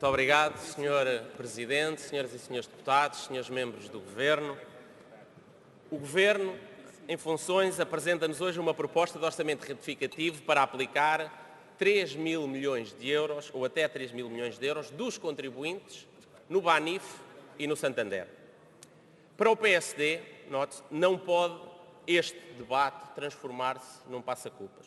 Muito obrigado, Sr. Presidente, Senhoras e Senhores Deputados, Senhores Membros do Governo. O Governo, em funções, apresenta-nos hoje uma proposta de orçamento retificativo para aplicar 3 mil milhões de euros, ou até 3 mil milhões de euros, dos contribuintes no Banif e no Santander. Para o PSD, note-se, não pode este debate transformar-se num passa-culpas.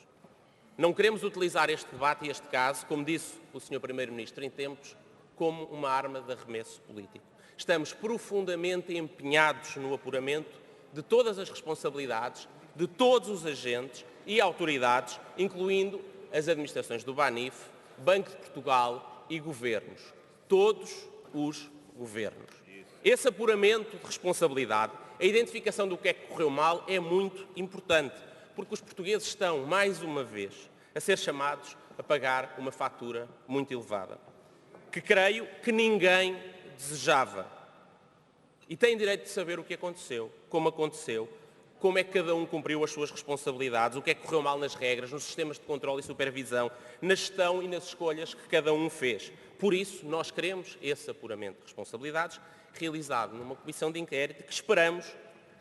Não queremos utilizar este debate e este caso, como disse o Sr. Primeiro-Ministro em tempos, como uma arma de arremesso político. Estamos profundamente empenhados no apuramento de todas as responsabilidades de todos os agentes e autoridades, incluindo as administrações do Banif, Banco de Portugal e governos. Todos os governos. Esse apuramento de responsabilidade, a identificação do que é que correu mal, é muito importante, porque os portugueses estão, mais uma vez, a ser chamados a pagar uma fatura muito elevada, que creio que ninguém desejava. E têm direito de saber o que aconteceu, como é que cada um cumpriu as suas responsabilidades, o que é que correu mal nas regras, nos sistemas de controle e supervisão, na gestão e nas escolhas que cada um fez. Por isso, nós queremos esse apuramento de responsabilidades realizado numa comissão de inquérito que esperamos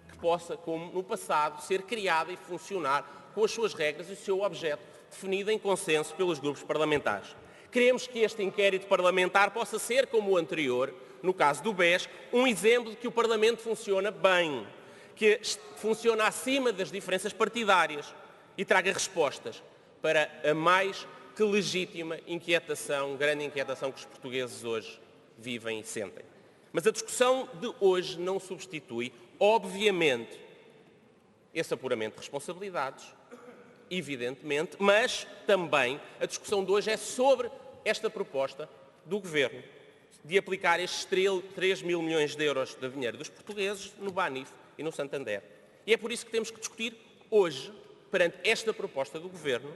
que possa, como no passado, ser criada e funcionar com as suas regras e o seu objeto definido em consenso pelos grupos parlamentares. Queremos que este inquérito parlamentar possa ser, como o anterior, no caso do BES, um exemplo de que o Parlamento funciona bem, que funciona acima das diferenças partidárias e traga respostas para a mais que legítima inquietação, grande inquietação que os portugueses hoje vivem e sentem. Mas a discussão de hoje não substitui, obviamente, esse apuramento de responsabilidades, evidentemente, mas também a discussão de hoje é sobre esta proposta do Governo de aplicar estes 3 mil milhões de euros de dinheiro dos portugueses no Banif e no Santander. E é por isso que temos que discutir hoje, perante esta proposta do Governo,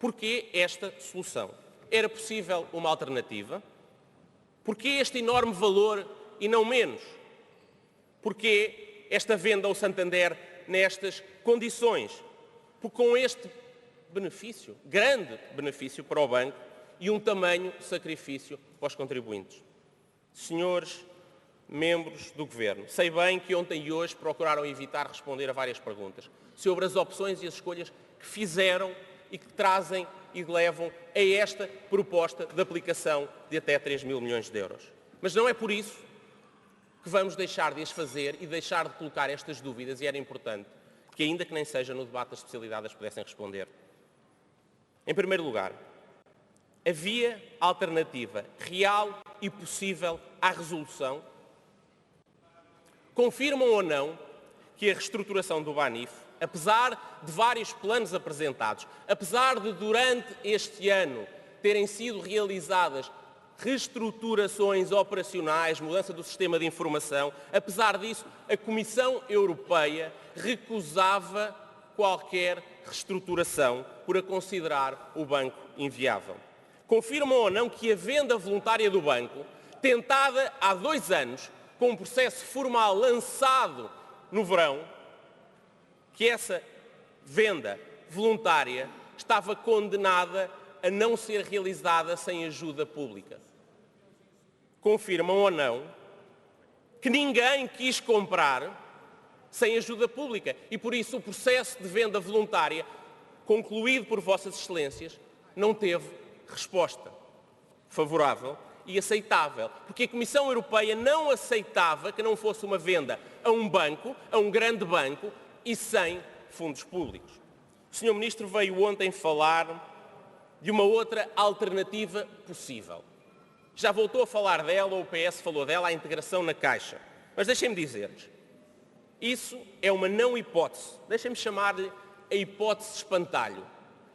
porquê esta solução. Era possível uma alternativa? Porquê este enorme valor e não menos? Porquê esta venda ao Santander nestas condições? Porque com este benefício, grande benefício para o banco e um tamanho sacrifício para os contribuintes. Senhores membros do Governo, sei bem que ontem e hoje procuraram evitar responder a várias perguntas sobre as opções e as escolhas que fizeram e que trazem e levam a esta proposta de aplicação de até 3 mil milhões de euros. Mas não é por isso que vamos deixar de as fazer e deixar de colocar estas dúvidas, e era importante que, ainda que nem seja no debate da especialidade, as pudessem responder. Em primeiro lugar, havia alternativa real e possível à resolução? Confirmam ou não que a reestruturação do Banif, apesar de vários planos apresentados, apesar de durante este ano terem sido realizadas reestruturações operacionais, mudança do sistema de informação, apesar disso, a Comissão Europeia recusava qualquer reestruturação por a considerar o banco inviável. Confirmam ou não que a venda voluntária do banco, tentada há 2 anos, com um processo formal lançado no verão, que essa venda voluntária estava condenada a não ser realizada sem ajuda pública? Confirmam ou não que ninguém quis comprar sem ajuda pública e, por isso, o processo de venda voluntária, concluído por Vossas Excelências, não teve resposta favorável e aceitável, porque a Comissão Europeia não aceitava que não fosse uma venda a um banco, a um grande banco, e sem fundos públicos. O Sr. Ministro veio ontem falar de uma outra alternativa possível. Já voltou a falar dela, ou o PS falou dela, a integração na Caixa. Mas deixem-me dizer-lhes, isso é uma não hipótese. Deixem-me chamar-lhe a hipótese de espantalho.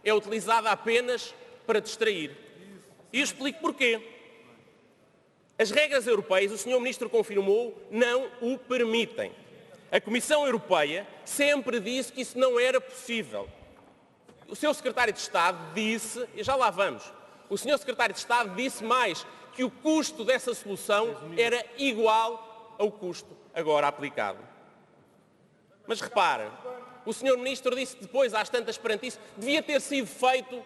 É utilizada apenas para distrair. E eu explico porquê. As regras europeias, o Sr. Ministro confirmou, não o permitem. A Comissão Europeia sempre disse que isso não era possível. O seu Secretário de Estado disse, e já lá vamos, o Sr. Secretário de Estado disse mais, que o custo dessa solução era igual ao custo agora aplicado. Mas repare, o Sr. Ministro disse depois, às tantas perante isso, devia ter sido feito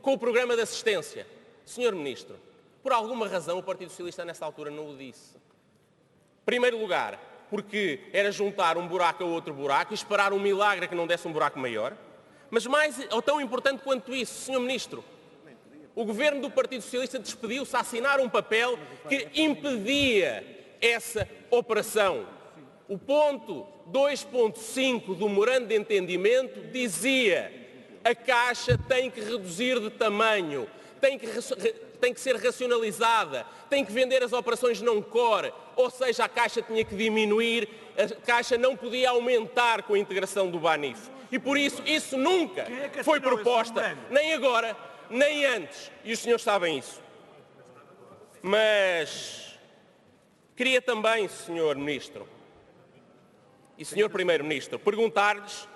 com o programa de assistência. Sr. Ministro, Por alguma razão, o Partido Socialista, nessa altura, não o disse. Em primeiro lugar, porque era juntar um buraco a outro buraco e esperar um milagre que não desse um buraco maior. Mas mais, ou tão importante quanto isso, Sr. Ministro, o Governo do Partido Socialista despediu-se a assinar um papel que impedia essa operação. O ponto 2.5 do memorando de entendimento dizia: a Caixa tem que reduzir de tamanho, tem que ser racionalizada, tem que vender as operações não core, ou seja, a Caixa tinha que diminuir, a Caixa não podia aumentar com a integração do Banif. E por isso, isso nunca foi proposta, nem agora, nem antes. E os senhores sabem isso. Mas queria também, Sr. Ministro e Sr. Primeiro-Ministro, perguntar-lhes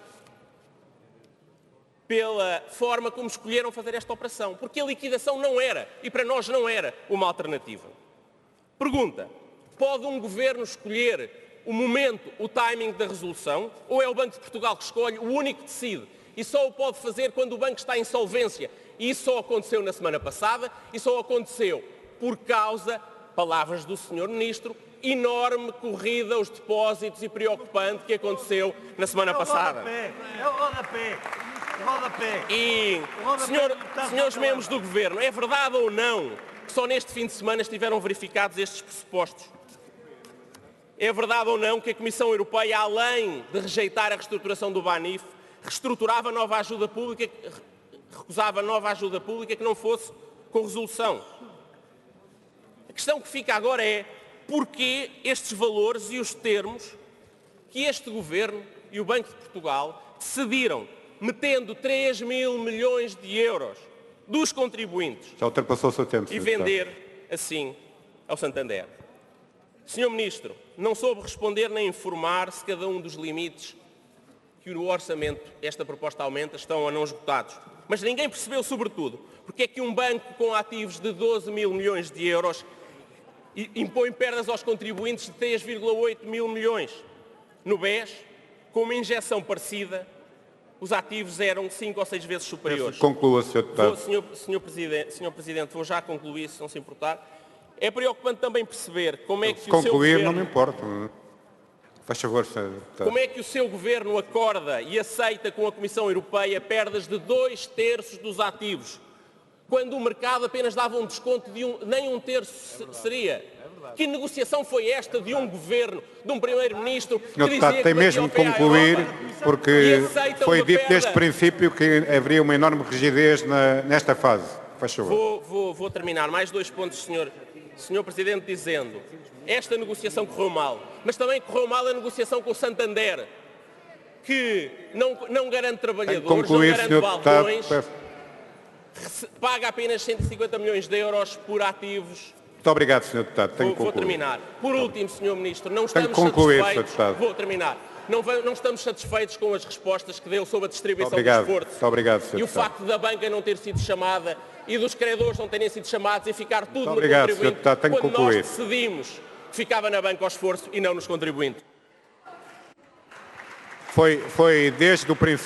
pela forma como escolheram fazer esta operação, porque a liquidação não era, e para nós não era, uma alternativa. Pergunta: pode um Governo escolher o momento, o timing da resolução, ou é o Banco de Portugal que escolhe, o único que decide, e só o pode fazer quando o banco está em insolvência? E isso só aconteceu na semana passada, e só aconteceu por causa, palavras do Sr. Ministro, enorme corrida aos depósitos e preocupante que aconteceu na semana passada. É o rodapé. E, senhores membros do Governo, é verdade ou não que só neste fim de semana estiveram verificados estes pressupostos? É verdade ou não que a Comissão Europeia, além de rejeitar a reestruturação do Banif, reestruturava nova ajuda pública, recusava nova ajuda pública que não fosse com resolução? A questão que fica agora é: porquê estes valores e os termos que este Governo e o Banco de Portugal decidiram, metendo 3 mil milhões de euros dos contribuintes, já ultrapassou o seu tempo, e vender assim ao Santander? Sr. Ministro, não soube responder nem informar se cada um dos limites que no orçamento esta proposta aumenta estão ou não esgotados. Mas ninguém percebeu, sobretudo, porque é que um banco com ativos de 12 mil milhões de euros impõe perdas aos contribuintes de 3,8 mil milhões. No BES, com uma injeção parecida, os ativos eram 5 ou 6 vezes superiores. Conclua, Sr. Deputado. Sr. Presidente, vou já concluir, se não se importar. É preocupante também perceber como é que o seu Concluir Governo... não me importa. Faz favor, Sr. Deputado. Como é que o seu Governo acorda e aceita com a Comissão Europeia perdas de 2/3 dos ativos, quando o mercado apenas dava um desconto de nem 1/3 seria? Que negociação foi esta de um Governo, de um Primeiro-Ministro, que Sr. dizia Deputado, que tem mesmo batia que o pé à concluir, Europa porque e aceitam foi uma dito perda? desde o princípio que haveria uma enorme rigidez nesta fase. Faz favor. Vou terminar. Mais 2 pontos, Sr. Presidente, dizendo: esta negociação correu mal, mas também correu mal a negociação com o Santander, que não garante trabalhadores, Concluir, não garante Sr. balcões, Deputado. paga apenas 150 milhões de euros por ativos. Muito obrigado, Sr. Deputado. Tenho que Vou concluir. terminar. Por último, Sr. Ministro, não Tenho estamos que concluir, satisfeitos... Sr. Deputado. Vou terminar. Não estamos satisfeitos com as respostas que deu sobre a distribuição do Obrigado. esforço. Muito obrigado, Sr. E o Deputado. facto da banca não ter sido chamada e dos credores não terem sido chamados e ficar tudo no obrigado, Sr. contribuinte, Deputado. Tenho que quando concluir. nós decidimos que ficava na banca ao esforço e não nos contribuintes. Foi desde o princípio.